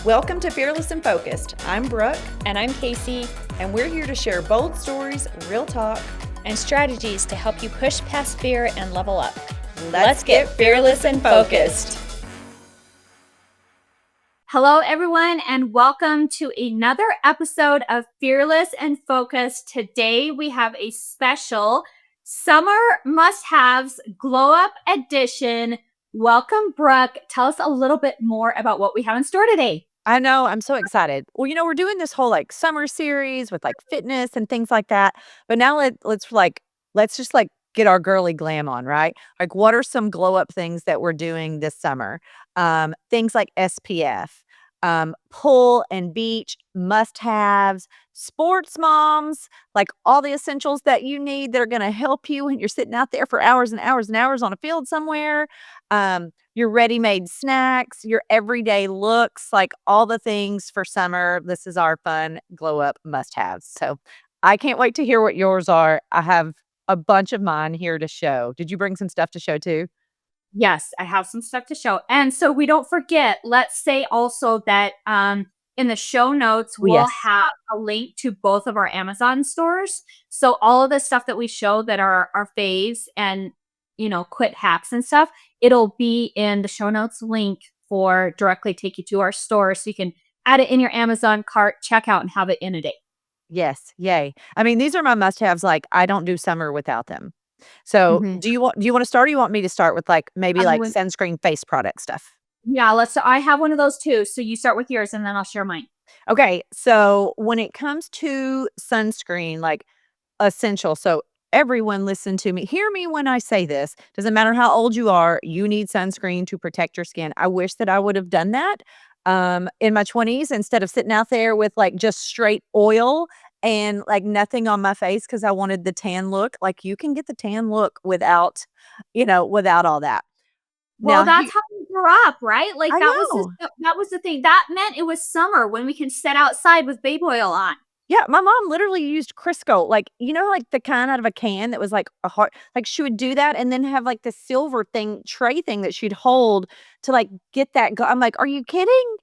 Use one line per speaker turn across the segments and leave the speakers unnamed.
Welcome to Fearless and Focused. I'm Brooke.
And I'm Casey.
And we're here to share bold stories, real talk,
and strategies to help you push past fear and level up.
Let's get fearless and focused.
Hello, everyone, and welcome to another episode of Fearless and Focused. Today, we have a special Summer Must-Haves Glow Up Edition. Welcome, Brooke. Tell us a little bit more about what we have in store today.
I know. I'm so excited. Well, we're doing this whole summer series with fitness and things like that. But now let's just get our girly glam on, right? What are some glow up things that we're doing this summer? Things like SPF, pool and beach must-haves, sports moms, all the essentials that you need that are going to help you when you're sitting out there for hours and hours and hours on a field somewhere. Your ready-made snacks, your everyday looks, all the things for summer. This is our fun glow up must-haves. So I can't wait to hear what yours are. I have a bunch of mine here to show. Did you bring some stuff to show too?
Yes, I have some stuff to show. And so we don't forget, let's say also that in the show notes, we'll have a link to both of our Amazon stores. So all of the stuff that we show that are our faves and, quick hacks and stuff, it'll be in the show notes link for directly take you to our store. So you can add it in your Amazon cart, check out, and have it in a day.
Yes. Yay. I mean, these are my must-haves. I don't do summer without them. So do you want to start or you want me to start with maybe sunscreen face product stuff?
Yeah, I have one of those too. So you start with yours and then I'll share mine.
Okay. So when it comes to sunscreen, essential. So everyone listen to me. Hear me when I say this. Doesn't matter how old you are, you need sunscreen to protect your skin. I wish that I would have done that in my 20s instead of sitting out there with just straight oil and nothing on my face because I wanted the tan look. You can get the tan look without all that.
Well, that's how we grew up, right?
That
was the thing. That meant it was summer when we can sit outside with baby oil on.
Yeah, my mom literally used Crisco, the kind out of a can that was a heart. She would do that and then have the silver tray thing that she'd hold to get that. I'm are you kidding?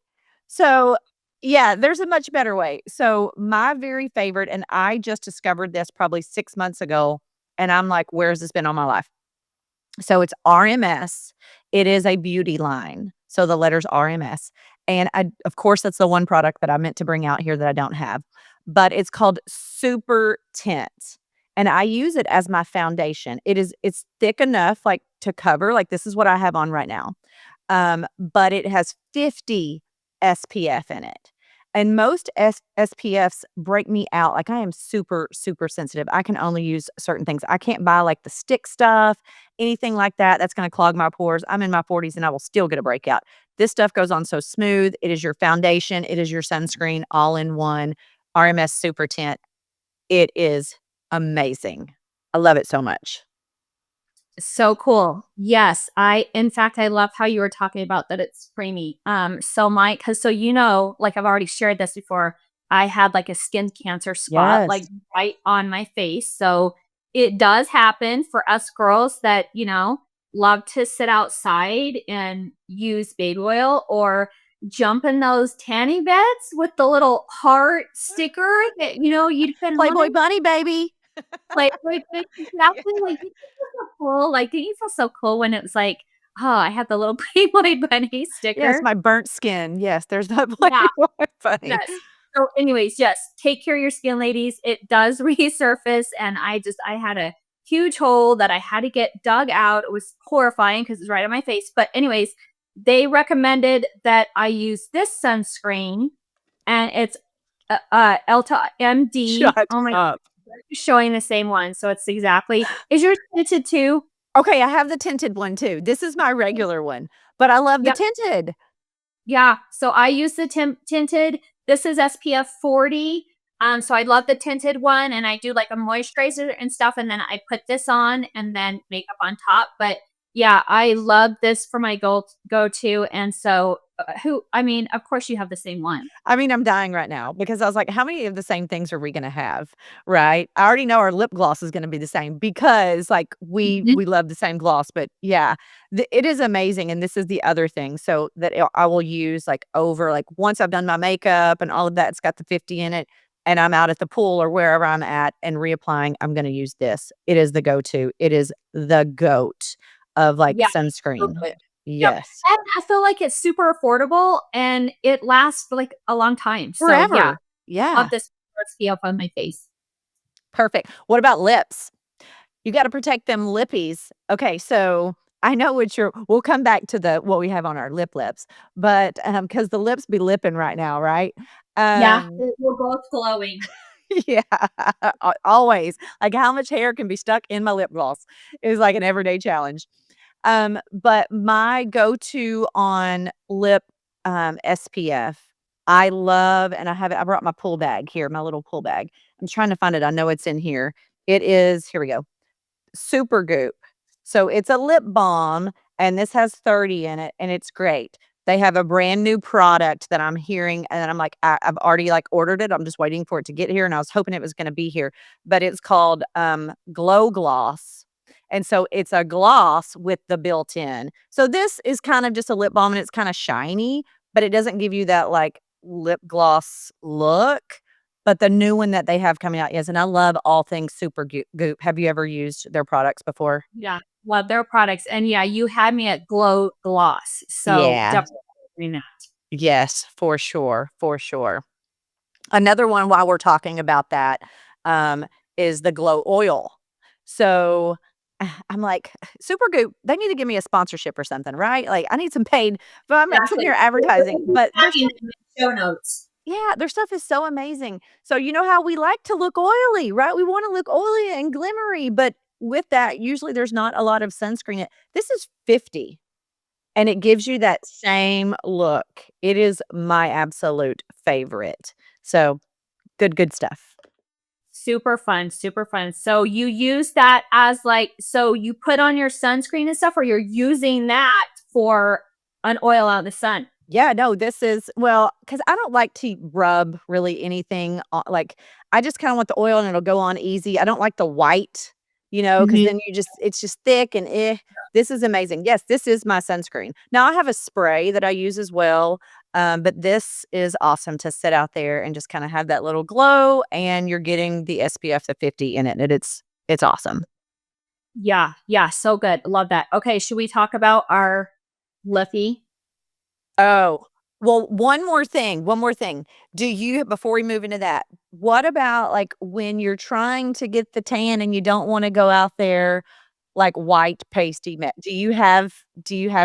So yeah, there's a much better way. So my very favorite, and I just discovered this probably 6 months ago, and I'm where has this been all my life? So it's RMS. It is a beauty line. So the letters RMS. And of course, that's the one product that I meant to bring out here that I don't have. But it's called SuperTint. And I use it as my foundation. It's thick enough to cover. This is what I have on right now. But it has 50 SPF in it. And most SPFs break me out. I am super, super sensitive. I can only use certain things. I can't buy the stick stuff, anything like that. That's going to clog my pores. I'm in my 40s and I will still get a breakout. This stuff goes on so smooth. It is your foundation. It is your sunscreen all in one. RMS SuperTint. It is amazing. I love it so much.
So cool. Yes. In fact, I love how you were talking about that it's creamy. So Mike, I've already shared this before. I had a skin cancer spot, right on my face. So it does happen for us girls that, love to sit outside and use baby oil or jump in those tanning beds with the little heart sticker that, you'd been
Playboy bunny, baby.
Playboy, exactly. Didn't you feel so cool? Didn't you feel so cool when it was oh, I had the little Playboy bunny sticker?
Yes, my burnt skin. Yes, there's that Playboy bunny.
Yes. So anyways, yes, take care of your skin, ladies. It does resurface. And I had a huge hole that I had to get dug out. It was horrifying because it's right on my face. But anyways, they recommended that I use this sunscreen and it's Elta MD.
Shut up.
Showing the same one. So it's exactly. Is yours tinted too?
Okay, I have the tinted one too. This is my regular one, but I love the tinted.
Yeah. So I use the tinted. This is SPF 40. So I love the tinted one and I do a moisturizer and stuff. And then I put this on and then makeup on top. But Yeah, I love this for my go-to, and so, of course you have the same one.
I mean, I'm dying right now because I was like, how many of the same things are we gonna have, right? I already know our lip gloss is gonna be the same because, like, we
Mhm.
we love the same gloss, but yeah, it is amazing, and this is the other thing, so that I will use, like, over like, once I've done my makeup and all of that, it's got the 50 in it, and I'm out at the pool or wherever I'm at and reapplying, I'm gonna use this. It is the go-to. It is the GOAT of, like,
Yeah, so
sunscreen.
good. Yep,
Yes.
and I feel like it's super affordable, and it lasts for, like, a long time, so yeah,
Forever. Yeah.
love this for SPF on my face.
Perfect. What about lips? You gotta protect them lippies. Okay, so I know what you're we'll come back to the what we have on our lips, but, because the lips be lipping right now, right?
Yeah,
Um,
we're both glowing.
yeah, always. Like, how much hair can be stuck in my lip gloss is, like, an everyday challenge. But my go-to on lip, SPF, I love and I brought my pull bag here, my little pull bag. I'm trying to find it, I know it's in here. It is here we go. Supergoop. So it's a lip balm, and this has 30 in it, and it's great. They have a brand new product that I'm hearing, and I'm like, I've already like ordered it. I'm just waiting for it to get here, and I was hoping it was going to be here. But it's called Glow Gloss, and so it's a gloss with the built-in. So this is kind of just a lip balm, and it's kind of shiny, but it doesn't give you that like lip gloss look. But the new one that they have coming out, yes, and I love all things Supergoop. Have you ever used their products before?
Yeah, love their products, and yeah, you had me at Glow Gloss, so
Yeah.
definitely doing that.
Yes, for sure, for sure. Another one while we're talking about that, um, is the Glow Oil. So, I'm like, Supergoop, they need to give me a sponsorship or something, right? Like, I need some paid but I'm, like, sitting
Exactly.
here advertising, but there's
Tagging in the show notes.
yeah, their stuff is so amazing. So, you know how we like to look oily, right? We wanna look oily and glimmery, but with that, usually there's not a lot of sunscreen. This is 50, and it gives you that same look. It is my absolute favorite. So, good stuff.
Super fun, super fun. So you use that as like so you put on your sunscreen and stuff, or you're using that for an oil out in the sun?
Yeah, no, this is well, because I don't like to rub really anything on like, I just kinda want the oil and it'll go on easy. I don't like the white, because
Mhm.
then it's just thick and This is amazing. Yes, this is my sunscreen. Now I have a spray that I use as well, but this is awesome to sit out there and just kinda have that little glow, and you're getting the SPF, the 50 in it, and it's awesome.
Yeah, yeah, so good. Love that. Okay, should we talk about our lippy?
Oh, well, one more thing. Do you before we move into that, what about, like, when you're trying to get the tan and you don't wanna go out there, like, white pasty matte? Do you have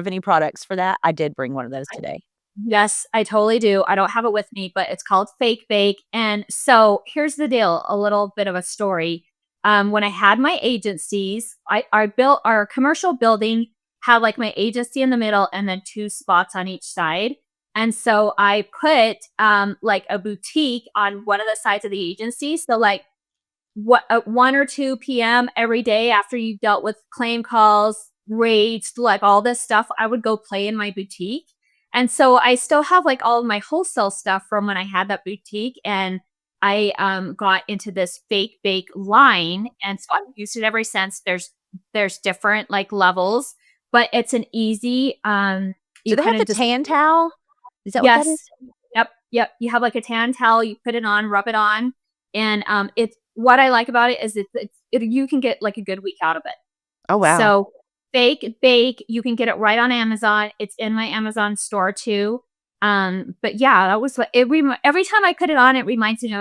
any products for that? I did bring one of those today.
Yes, I totally do. I don't have it with me, but it's called Fake Bake. And so here's the deal, a little bit of a story. When I had my agencies, I built our commercial building, had like my agency in the middle and then two spots on each side. And so I put like a boutique on one of the sides of the agency. So like what 1 or 2 p.m. every day after you dealt with claim calls, rates, like all this stuff, I would go play in my boutique. And so I still have like all of my wholesale stuff from when I had that boutique, and I got into this fake bake line, and so I've used it ever since. There's different like levels, but it's an easy
Do
you
they have
kind
the
of just
tan towel? Is that what that is?
yes. Yep, yep. You have like a tan towel, you put it on, rub it on, and it's what I like about it is you can get like a good week out of it.
Oh, wow.
So, Fake Bake, you can get it right on Amazon. It's in my Amazon store too. But yeah, that was what every time I put it on, it reminds me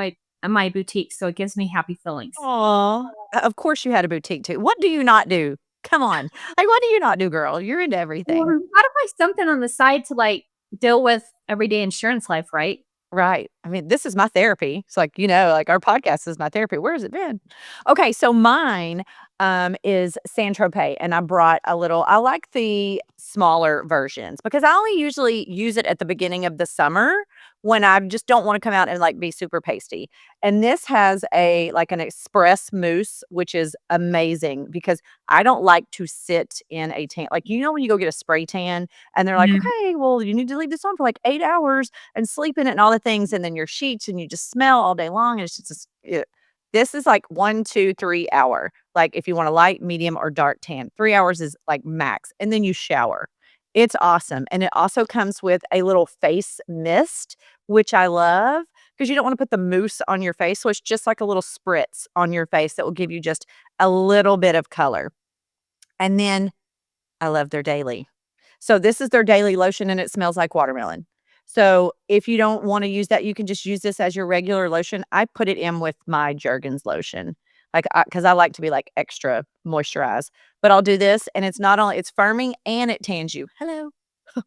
of my boutique, so it gives me happy feelings.
Aw. Of course you had a boutique too. What do you not do? Come on. Like, what do you not do, girl? You're into
Well,
everything.
you gotta find something on the side to like deal with everyday insurance life, right?
Right. I mean, this is my therapy. It's like, like our podcast is my therapy. Where has it been? Okay, so mine is Saint-Tropez, and I brought a little. I like the smaller versions because I only usually use it at the beginning of the summer when I just don't want to come out and like be super pasty. And this has an express mousse, which is amazing because I don't like to sit in a tan. Like, when you go get a spray tan and they're like, okay, well, you need to leave this on for like 8 hours and sleep in it and all the things, and then your sheets, and you just smell all day long. And it's just, this is like 1, 2, 3 hour. Like if you want a light, medium, or dark tan, 3 hours is like max. And then you shower. It's awesome. And it also comes with a little face mist, which I love because you don't want to put the mousse on your face. So it's just like a little spritz on your face that will give you just a little bit of color. And then I love their daily. So this is their daily lotion, and it smells like watermelon. So if you don't want to use that, you can just use this as your regular lotion. I put it in with my Jergens lotion, because I like to be like extra moisturized. But I'll do this, and it's firming and it tans you. Hello.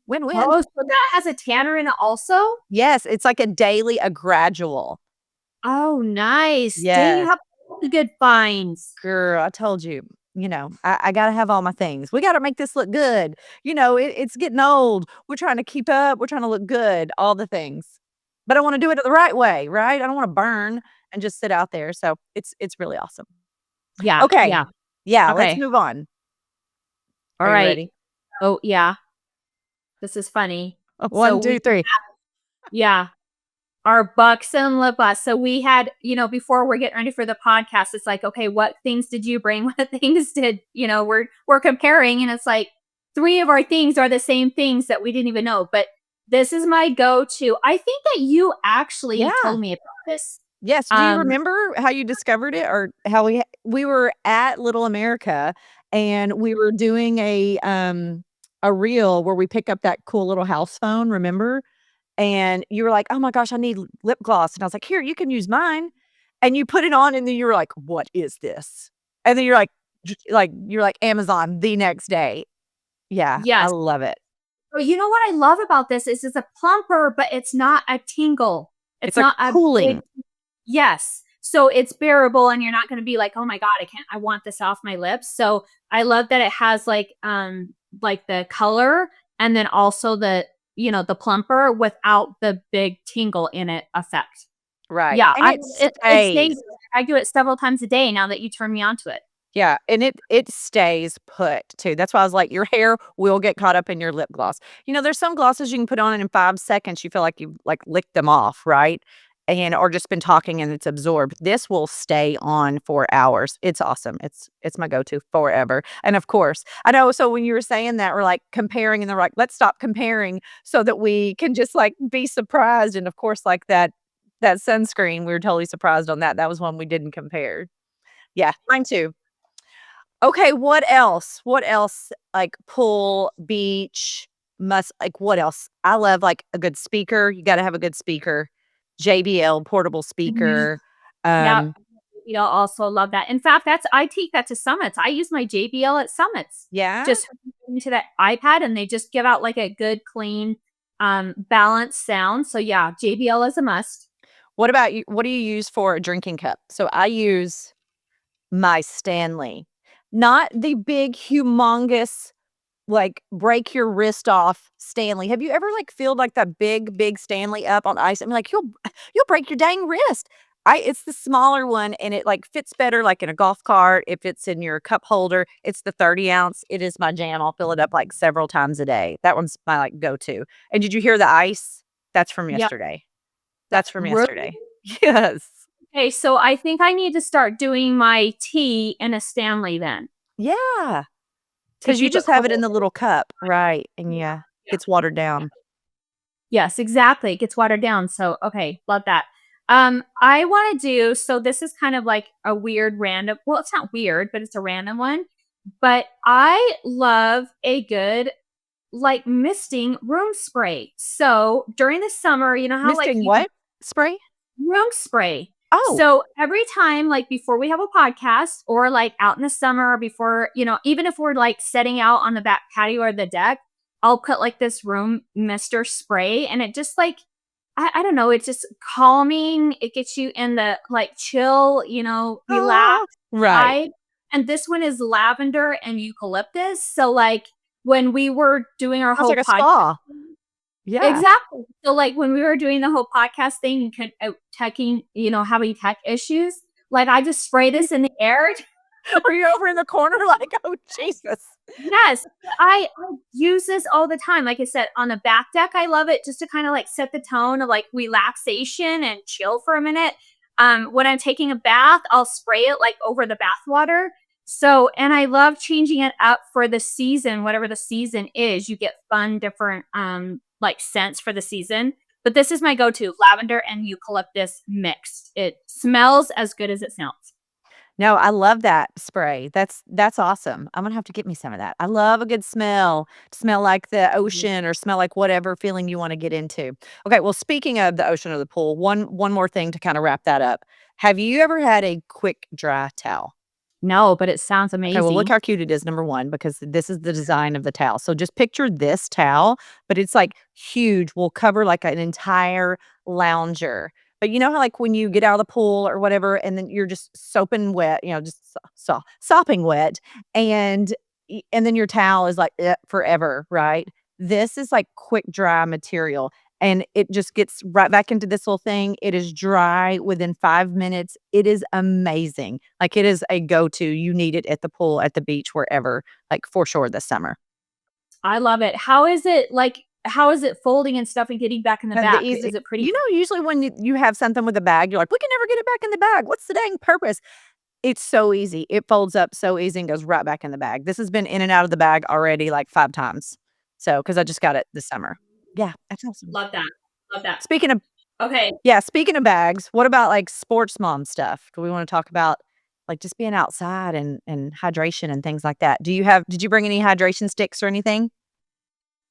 Win-win.
Oh, so that has a tanner in it also?
Yes, it's like a gradual.
Oh, nice.
Yeah.
Dang, you have all the good finds.
Girl, I told you. I got to have all my things. We got to make this look good. It's getting old. We're trying to keep up. We're trying to look good. All the things. But I want to do it the right way, right? I don't want to burn and just sit out there. So it's really awesome.
Yeah.
Okay.
Yeah.
Yeah.
Okay.
Let's move on.
All
Are you
right.
ready?
Oh, yeah. This is funny.
1, 2, 3.
Yeah. Our Buxom Lip Gloss. So we had, before we're getting ready for the podcast, it's like, okay, what things did you bring? What things did, we're comparing, and it's like 3 of our things are the same things that we didn't even know. But this is my go-to. I think that you actually told me about this.
Yes. Do you remember how you discovered it, or how we were at Little America and we were doing a reel where we pick up that cool little house phone, remember? And you were like, oh my gosh, I need lip gloss. And I was like, here, you can use mine. And you put it on, and then you were like, what is this? And then you're like Amazon the next day. Yeah.
Yes.
I love it.
But you know what I love about this is it's a plumper, but it's not a tingle. It's not a
cooling.
Yes. So it's bearable, and you're not going to be like, oh my God, I want this off my lips. So I love that it has like the color, and then also the plumper without the big tingle in it effect.
Right.
Yeah.
And
it stays. I do it several times a day now that you turn me onto it.
Yeah. And it stays put too. That's why I was like, your hair will get caught up in your lip gloss. There's some glosses you can put on, and in 5 seconds you feel like you've like licked them off, right? Or just been talking and it's absorbed. This will stay on for hours. It's awesome. It's my go-to forever. And of course, I know. So when you were saying that, we're like comparing, and they're like, let's stop comparing so that we can just like be surprised. And of course, like that sunscreen, we were totally surprised on that. That was one we didn't compare. Yeah, mine too. Okay, what else? Like pool, beach, what else? I love like a good speaker. You got to have a good speaker. JBL portable speaker.
Yeah, also love that. In fact, I take that to summits. I use my JBL at summits.
Yeah.
Just into that iPad, and they just give out like a good, clean, balanced sound. So yeah, JBL is a must.
What about you? What do you use for a drinking cup? So I use my Stanley, not the big, humongous, like break your wrist off Stanley. Have you ever like filled like that big Stanley up on ice? I mean, like you'll break your dang wrist. It's the smaller one, and it like fits better like in a golf cart. It fits in your cup holder. It's the 30 ounce. It is my jam. I'll fill it up like several times a day. That one's my like go-to. And did you hear the ice? That's from yesterday. That's from yesterday. Yes.
Okay, so I think I need to start doing my tea in a Stanley then.
Yeah. Because you just have it in the little cup, right? And it's watered down.
Yes, exactly. It gets watered down. So, okay, love that. I want to do, so this is kind of like a weird random, well, it's not weird, but it's a random one. But I love a good like misting room spray. So during the summer, you know how
misting what spray?
Room spray.
Oh.
So every time, like before we have a podcast, or like out in the summer, before, even if we're like setting out on the back patio or the deck, I'll put like this room mister spray, and it just like, I don't know, it's just calming. It gets you in the like chill, relax
Right.
vibe. And this one is lavender and eucalyptus. So like when we were doing our
Sounds
whole
like a
podcast.
spa. Yeah.
Exactly. So, like, when we were doing the whole podcast thing and having tech issues, like, I just spray this in the air.
Were you over in the corner like, oh, Jesus?
Yes, I use this all the time. Like I said, on the back deck, I love it just to kind of like set the tone of like relaxation and chill for a minute. When I'm taking a bath, I'll spray it like over the bath water. So, and I love changing it up for the season, whatever the season is. You get fun, different like scents for the season. But this is my go-to, lavender and eucalyptus mixed. It smells as good as it sounds.
No, I love that spray. That's awesome. I'm gonna have to get me some of that. I love a good smell. Smell like the ocean or smell like whatever feeling you want to get into. Okay, well, speaking of the ocean or the pool, one more thing to kind of wrap that up. Have you ever had a quick dry towel?
No, but it sounds amazing.
Okay, well, look how cute it is, number one, because this is the design of the towel. So just picture this towel, but it's like huge, will cover like an entire lounger. But you know how like when you get out of the pool or whatever, and then you're just soaping wet, just sopping wet, and and then your towel is like forever, right? This is like quick dry material. And it just gets right back into this little thing. It is dry within 5 minutes. It is amazing. Like, it is a go-to. You need it at the pool, at the beach, wherever, like, for sure this summer.
I love it. How is it folding and stuff and getting back in the back? Is it pretty?
Usually when you have something with a bag, you're like, "We can never get it back in the bag. What's the dang purpose?" It's so easy. It folds up so easy and goes right back in the bag. This has been in and out of the bag already, like, 5 times. So, because I just got it this summer. Yeah, that's awesome.
Love that. Love that.
Speaking of
Okay.
Yeah, speaking of bags, what about, like, sports mom stuff? Do we wanna talk about, like, just being outside and hydration and things like that? Did you bring any hydration sticks or anything?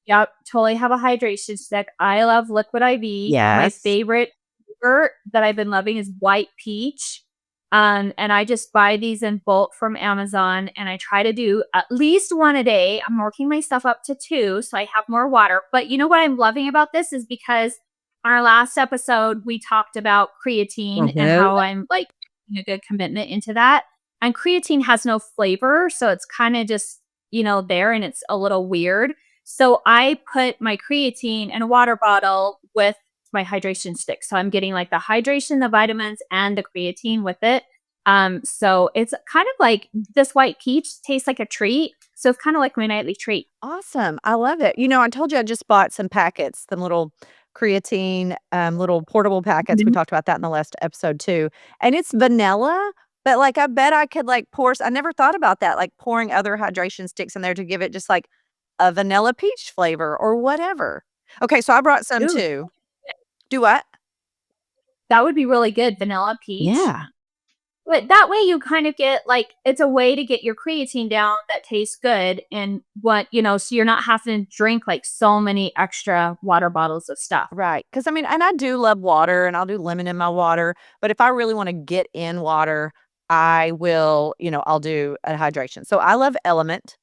Yep. Totally have a hydration stick. I love Liquid IV. My
Yes.
favorite flavor that I've been loving is white peach. And I just buy these in bulk from Amazon and I try to do at least one a day. I'm working my stuff up to 2, so I have more water. But you know what I'm loving about this is because our last episode, we talked about creatine and how I'm like putting a good commitment into that. And creatine has no flavor, so it's kind of just, there and it's a little weird. So I put my creatine in a water bottle with my hydration stick. So I'm getting like the hydration, the vitamins, and the creatine with it. So it's kind of like this white peach tastes like a treat. So it's kind of like my nightly treat.
Awesome. I love it. I told you I just bought some packets, some little creatine, little portable packets. We talked about that in the last episode too. And it's vanilla, but like I bet I could like I never thought about that, like pouring other hydration sticks in there to give it just like a vanilla peach flavor or whatever. Okay, so I brought some
Ooh.
too. Do what?
That would be really good. Vanilla peach.
Yeah.
But that way you kind of get like, it's a way to get your creatine down that tastes good. And so you're not having to drink like so many extra water bottles of stuff.
Right. Because and I do love water and I'll do lemon in my water. But if I really want to get in water, I will, I'll do a hydration. So I love Element.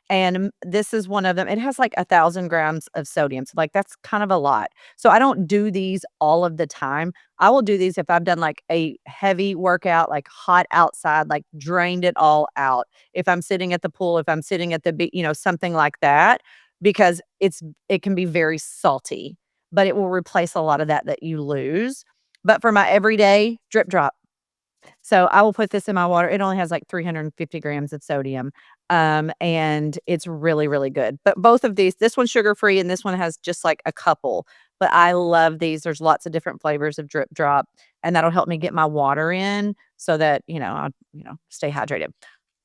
And this is one of them. It has like 1,000 grams of sodium. So like that's kind of a lot. So I don't do these all of the time. I will do these if I've done like a heavy workout, like hot outside, like drained it all out. If I'm sitting at the pool, if I'm sitting at the beach, something like that, because it can be very salty, but it will replace a lot of that you lose. But for my everyday drip drop. So I will put this in my water. It only has like 350 grams of sodium. And it's really, really good. But both of these, this one's sugar-free and this one has just like a couple. But I love these. There's lots of different flavors of drip drop. And that'll help me get my water in so that, I'll, stay hydrated.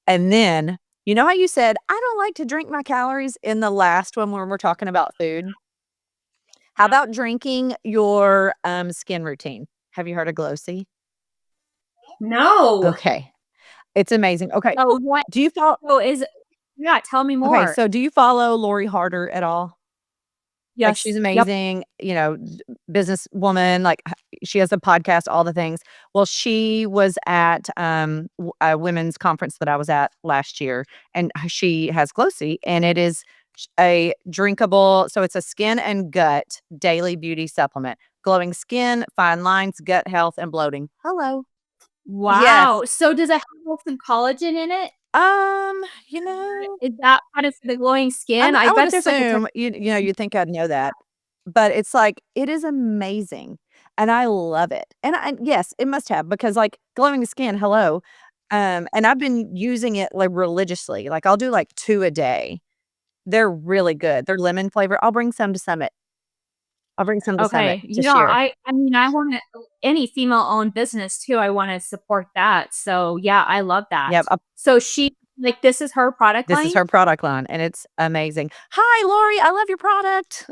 And then, how you said, I don't like to drink my calories in the last one when we're talking about food? How about drinking your skin routine? Have you heard of Glossy?
No.
Okay. It's amazing. Okay.
So what
Do you follow?
tell me more.
Okay. So do you follow Lori Harder at all?
Yes.
Like she's amazing, businesswoman, like she has a podcast, all the things. Well, she was at a women's conference that I was at last year and she has Glossy and it is a drinkable, so it's a skin and gut daily beauty supplement. glowing skin, fine lines, gut health, and bloating. Hello.
Wow. So does it have some collagen in it?
You know,
Is that part of the glowing skin?
I
I
would
bet there's like a
assume you'd think I'd know that, but it's like it is amazing, and I love it. And yes, it must have because like glowing skin. Hello, and I've been using it like religiously. Like I'll do like 2 a day. They're really good. They're lemon flavor. I'll bring some to Summit. I'll bring some to Summit
okay.
to share.
I mean, I want to any female-owned business too. I want to support that. So yeah, I love that.
Yep.
So she like this is her product
This
line?
is her product line, and it's amazing. Hi, Lori. I love your product.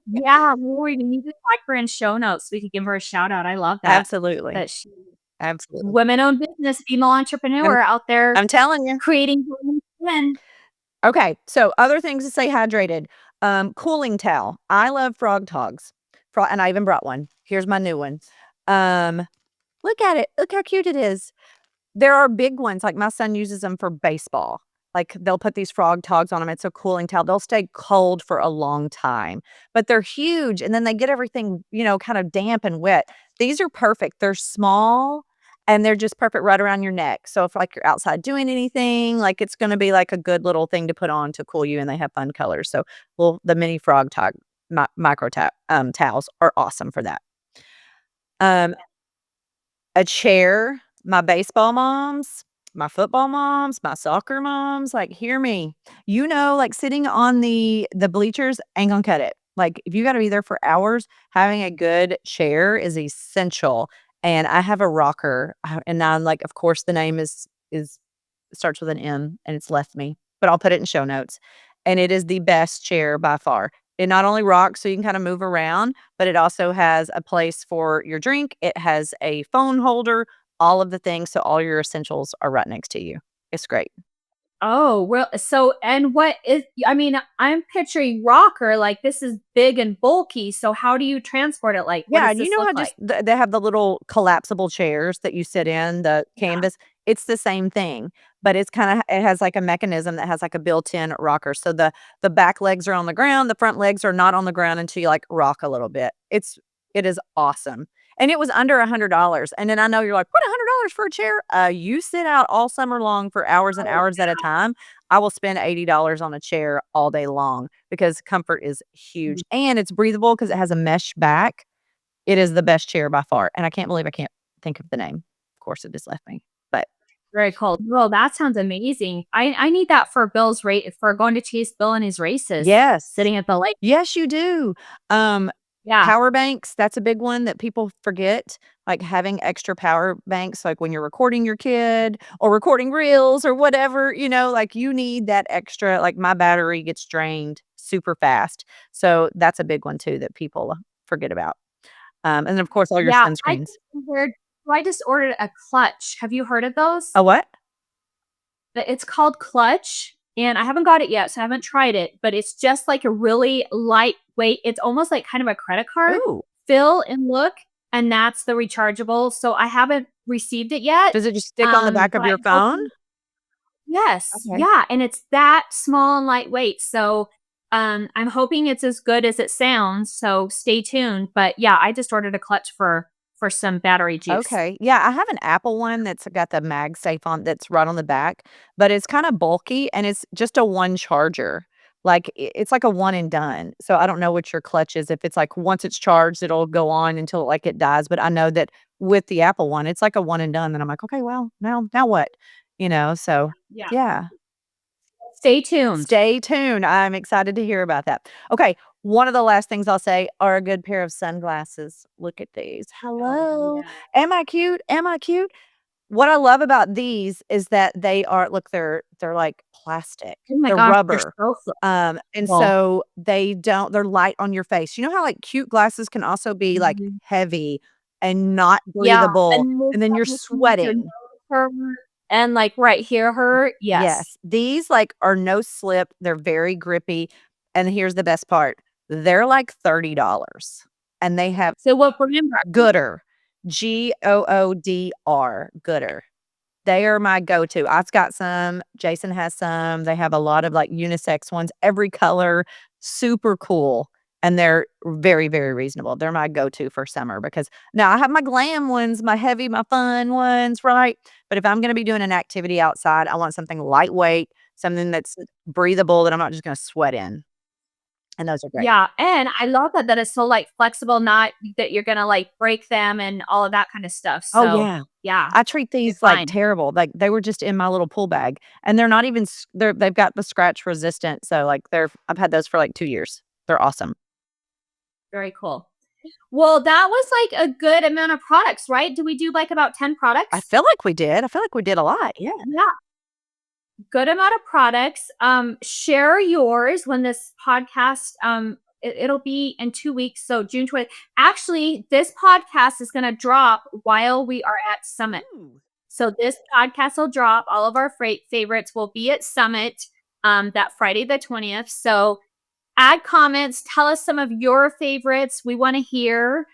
Yeah, Lori, we need to tag her in show notes. We could give her a shout out. I love that.
Absolutely.
That she
Absolutely.
women-owned business, female entrepreneur out there
I'm telling you.
creating glowing skin.
Okay, so other things to stay hydrated. Cooling towel. I love Frog Togs. And I even brought one. Here's my new one. Look at it. Look how cute it is. There are big ones, like my son uses them for baseball. Like they'll put these Frog Togs on them. It's a cooling towel. They'll stay cold for a long time, but they're huge. And then they get everything, kind of damp and wet. These are perfect. They're small and they're just perfect right around your neck. So if like you're outside doing anything, like it's going to be like a good little thing to put on to cool you. And they have fun colors. So the mini Frog Tog micro towels are awesome for that. A chair. My baseball moms, my football moms, my soccer moms, like hear me. Like sitting on the bleachers ain't gonna cut it. Like if you got to be there for hours, having a good chair is essential. And I have a rocker, and I'm like, of course, the name is starts with an M, and it's left me, but I'll put it in show notes. And it is the best chair by far. It not only rocks so you can kind of move around, but it also has a place for your drink. It has a phone holder, all of the things. So all your essentials are right next to you. It's great.
Oh, well, so and what is I mean, I'm picturing rocker, like this is big and bulky. So how do you transport it? Like, what
Yeah,
does
and
this
how
look like?
just they have the little collapsible chairs that you sit in, the canvas. It's the same thing, but it has like a mechanism that has like a built-in rocker. So the back legs are on the ground, the front legs are not on the ground until you like rock a little bit. It is awesome. And it was under $100. And then I know you're like, what, $100 for a chair? You sit out all summer long for hours and hours at a time. I will spend $80 on a chair all day long because comfort is huge. And it's breathable because it has a mesh back. It is the best chair by far. And I can't believe I can't think of the name. Of course, it just left me. But
Very cool. Well, that sounds amazing. I need that for Bill's rate for going to chase Bill in his races.
yes.
Sitting at the lake.
Yes, you do.
Yeah.
Power banks, that's a big one that people forget, like having extra power banks, like when you're recording your kid or recording reels or whatever, like you need that extra, like my battery gets drained super fast. So that's a big one too that people forget about. And then of course all your sunscreens.
I just ordered a clutch. Have you heard of those?
A what?
It's called Clutch. And I haven't got it yet, so I haven't tried it, but it's just like a really lightweight, it's almost like kind of a credit card.
Ooh.
Fill and look, and that's the rechargeable. So I haven't received it yet.
Does it just stick on the back of your phone?
Yes.
Okay.
Yeah. And it's that small and lightweight. So I'm hoping it's as good as it sounds. So stay tuned. But yeah, I just ordered a clutch for some battery juice.
Okay. Yeah, I have an Apple one that's got the MagSafe on that's right on the back, but it's kind of bulky and it's just a one charger. Like it's like a one and done. So I don't know what your clutch is. If it's like once it's charged, it'll go on until like it dies. But I know that with the Apple one, it's like a one and done. And I'm like, okay, well, now what? So yeah.
Stay tuned.
Stay tuned. I'm excited to hear about that. Okay. One of the last things I'll say are a good pair of sunglasses. Look at these. Hello. Am I cute? Am I cute? What I love about these is that they're like plastic.
Oh my
They're
gosh,
rubber.
they're so
And so they're light on your face. You know how like cute glasses can also be like heavy and not breathable, and then you're sweating.
And like right here hurt. Yes.
These like are no slip. They're very grippy. And here's the best part. They're like $30. And they have
So what brand?
Gooder. Goodr. Gooder. They are my go-to. I've got some. Jason has some. They have a lot of like unisex ones, every color. Super cool. And they're very, very reasonable. They're my go-to for summer because now I have my glam ones, my heavy, my fun ones, right? But if I'm going to be doing an activity outside, I want something lightweight, something that's breathable that I'm not just going to sweat in. And those are great.
Yeah, and I love that it's so, like, flexible, not that you're gonna, like, break them and all of that kind of stuff,
Oh,
so,
yeah.
yeah,
I treat these
it's
like
fine.
terrible. Like they were just in my little pool bag and they're not even, they've got the scratch resistant. So like I've had those for like 2 years. They're awesome.
Very cool. Well, that was, like, a good amount of products, right? Did we do, like, about 10
I
products?
feel like we did. I feel like we did a lot. Yeah.
Yeah, good amount of products. Share yours when this podcast, it'll be in 2 weeks, so June 20th. Actually, this podcast is gonna drop while we are at Summit.
Ooh.
So this podcast will drop. All of our favorites will be at Summit that Friday the 20th. So add comments. Tell us some of your favorites. We want to hear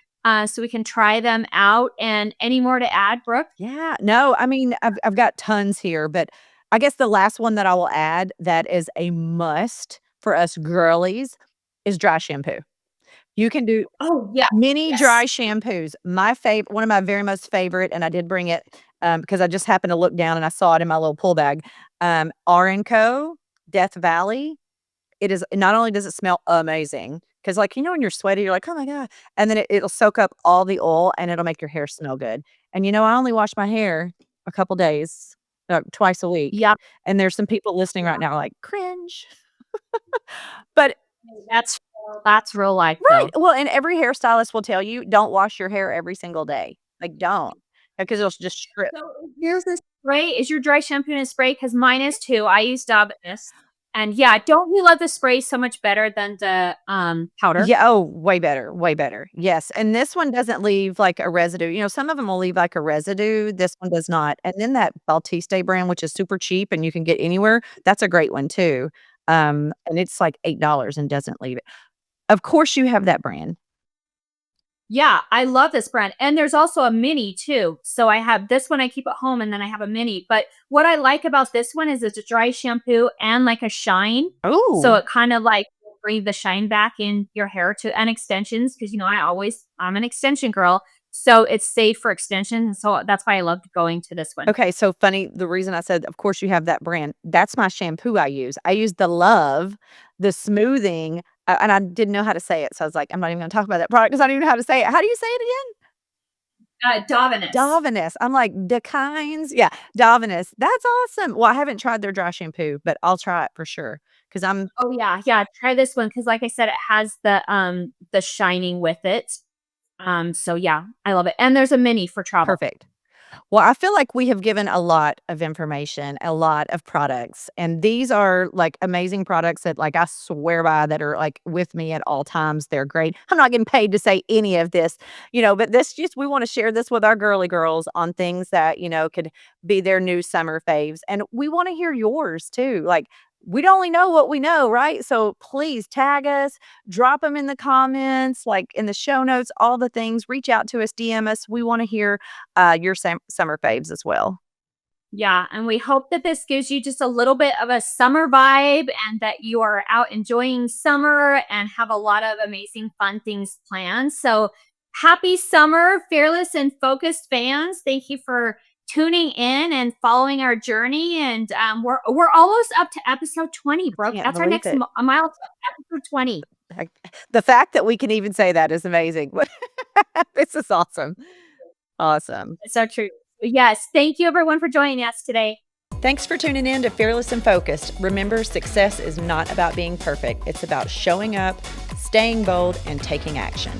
so we can try them out. And any more to add, Brooke?
Yeah. No, I mean, I've got tons here, but I guess the last one that I will add that is a must for us girlies is dry shampoo. You can do
Oh, yeah.
mini dry
Yes.
shampoos. My favorite, one of my very most favorite, and I did bring it because I just happened to look down and I saw it in my little pull bag. R&Co, Death Valley. It is not only does it smell amazing, because like when you're sweaty, you're like, oh my God. And then it'll soak up all the oil and it'll make your hair smell good. And I only wash my hair a couple days, twice a week.
Yep.
And there's some people listening right now like cringe. But
That's real life,
right.
though.
Well, and every hairstylist will tell you, don't wash your hair every single day. Like, don't. Because it'll just strip.
So here's the spray. Is your dry shampoo and spray? Because mine is too. I use Davinis. And yeah, don't we love the spray so much better than the powder?
Yeah. Oh, way better. Way better. Yes. And this one doesn't leave like a residue. Some of them will leave like a residue. This one does not. And then that Baltiste brand, which is super cheap and you can get anywhere, that's a great one too. And it's like $8 and doesn't leave it. Of course, you have that brand.
Yeah, I love this brand. And there's also a mini too. So I have this one I keep at home and then I have a mini. But what I like about this one is it's a dry shampoo and like a shine.
Oh.
So it kind of like bring the shine back in your hair to and extensions because I'm an extension girl. So it's safe for extension. So that's why I loved going to this one.
Okay, so funny, the reason I said, of course, you have that brand, that's my shampoo I use. I use the Love, the smoothing, and I didn't know how to say it, so I was like, I'm not even gonna talk about that product because I don't even know how to say it. How do you say it again?
Davinis.
Davinis. I'm like, Dakines? Yeah, Davinis. That's awesome. Well, I haven't tried their dry shampoo, but I'll try it for sure because I'm
Oh yeah. Try this one because like I said, it has the shining with it. So yeah, I love it. And there's a mini for travel.
perfect. Well, I feel like we have given a lot of information, a lot of products, and these are like amazing products that like I swear by that are like with me at all times. They're great. I'm not getting paid to say any of this, but we want to share this with our girly girls on things that, could be their new summer faves. And we want to hear yours too. Like we only know what we know, right? So please tag us, drop them in the comments, like in the show notes, all the things. Reach out to us, DM us. We want to hear your summer faves as well.
Yeah, and we hope that this gives you just a little bit of a summer vibe and that you are out enjoying summer and have a lot of amazing fun things planned. So happy summer, fearless and focused fans. Thank you for tuning in and following our journey. And we're almost up to episode 20, Brooke.
Can't
That's our
believe
next
it.
milestone, episode 20.
The fact that we can even say that is amazing. This is awesome. Awesome.
It's so true. Yes, thank you everyone for joining us today.
Thanks for tuning in to Fearless and Focused. Remember, success is not about being perfect. It's about showing up, staying bold, and taking action.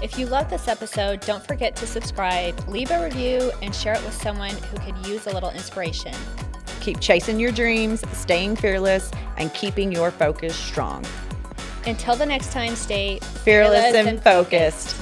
If you love this episode, don't forget to subscribe, leave a review, and share it with someone who could use a little inspiration.
Keep chasing your dreams, staying fearless, and keeping your focus strong.
Until the next time, stay
Fearless and focused.